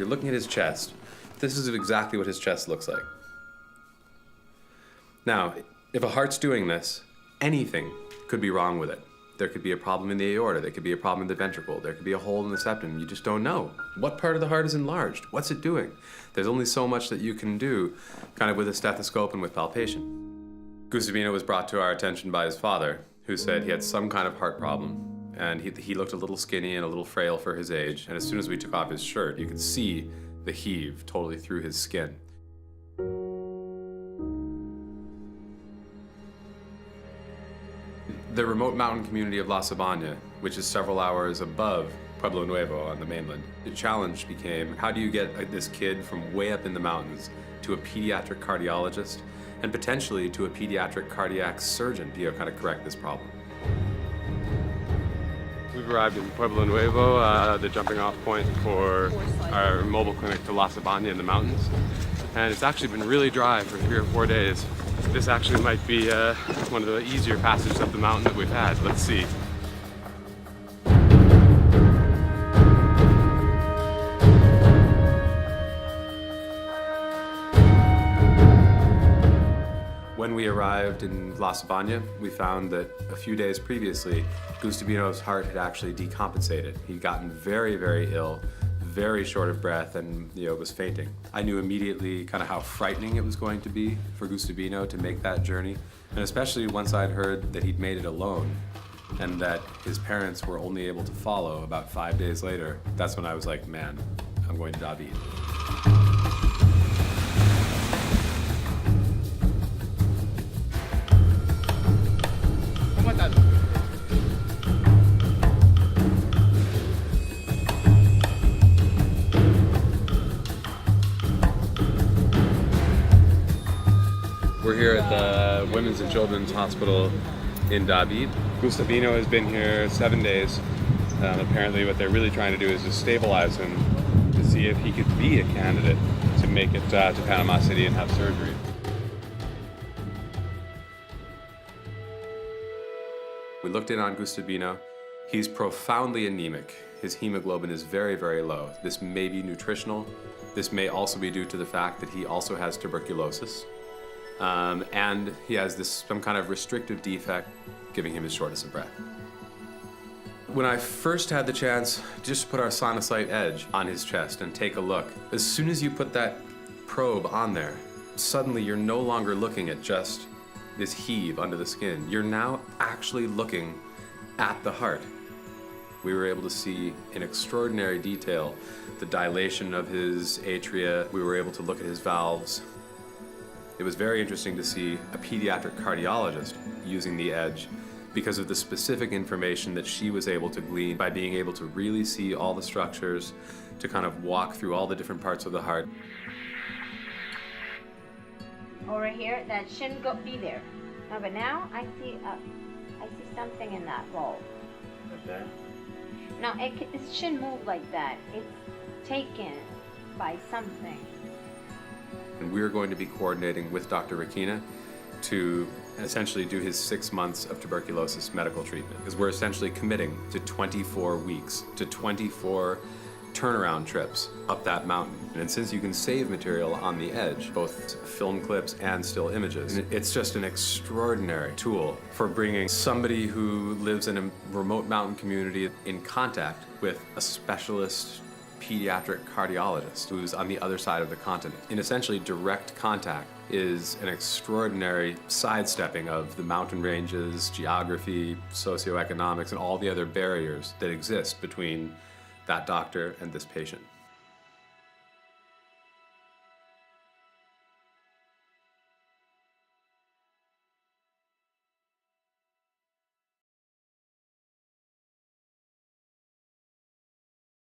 you're looking at his chest. This is exactly what his chest looks like. Now, if a heart's doing this, anything could be wrong with it. There could be a problem in the aorta, there could be a problem in the ventricle, there could be a hole in the septum, you just don't know. What part of the heart is enlarged? What's it doing? There's only so much that you can do kind of with a stethoscope and with palpation. Gustivino was brought to our attention by his father, who said he had some kind of heart problem. And he looked a little skinny and a little frail for his age, and as soon as we took off his shirt, you could see the heave totally through his skin. The remote mountain community of La Sabana, which is several hours above Pueblo Nuevo on the mainland, the challenge became, how do you get this kid from way up in the mountains to a pediatric cardiologist and potentially to a pediatric cardiac surgeon to kind of correct this problem? We've arrived in Pueblo Nuevo, the jumping off point for our mobile clinic to La Sabana in the mountains. And it's actually been really dry for 3 or 4 days. This actually might be one of the easier passages up the mountain that we've had. Let's see. When we arrived in La Sabana, we found that a few days previously, Gustivino's heart had actually decompensated. He'd gotten very, very ill, very short of breath, and was fainting. I knew immediately kind of how frightening it was going to be for Gustivino to make that journey, and especially once I'd heard that he'd made it alone and that his parents were only able to follow about 5 days later. That's when I was like, man, I'm going to David. We're here at the Women's and Children's Hospital in David. Gustivino has been here 7 days. Apparently what they're really trying to do is just stabilize him to see if he could be a candidate to make it to Panama City and have surgery. We looked in on Gustivino. He's profoundly anemic. His hemoglobin is very, very low. This may be nutritional. This may also be due to the fact that he also has tuberculosis. And he has some kind of restrictive defect, giving him his shortness of breath. When I first had the chance just to put our SonoSite edge on his chest and take a look, as soon as you put that probe on there, suddenly you're no longer looking at just this heave under the skin. You're now actually looking at the heart. We were able to see in extraordinary detail the dilation of his atria. We were able to look at his valves. It was very interesting to see a pediatric cardiologist using the edge because of the specific information that she was able to glean by being able to really see all the structures, to kind of walk through all the different parts of the heart. Over here, that shouldn't be there. No, but now I see something in that valve. Okay. No, it shouldn't move like that. It's taken by something. And we're going to be coordinating with Dr. Rakina to essentially do his 6 months of tuberculosis medical treatment, because we're essentially committing to 24 weeks, to 24 turnaround trips up that mountain. And since you can save material on the edge, both film clips and still images, it's just an extraordinary tool for bringing somebody who lives in a remote mountain community in contact with a specialist pediatric cardiologist who's on the other side of the continent. In essentially direct contact is an extraordinary sidestepping of the mountain ranges, geography, socioeconomics, and all the other barriers that exist between that doctor and this patient.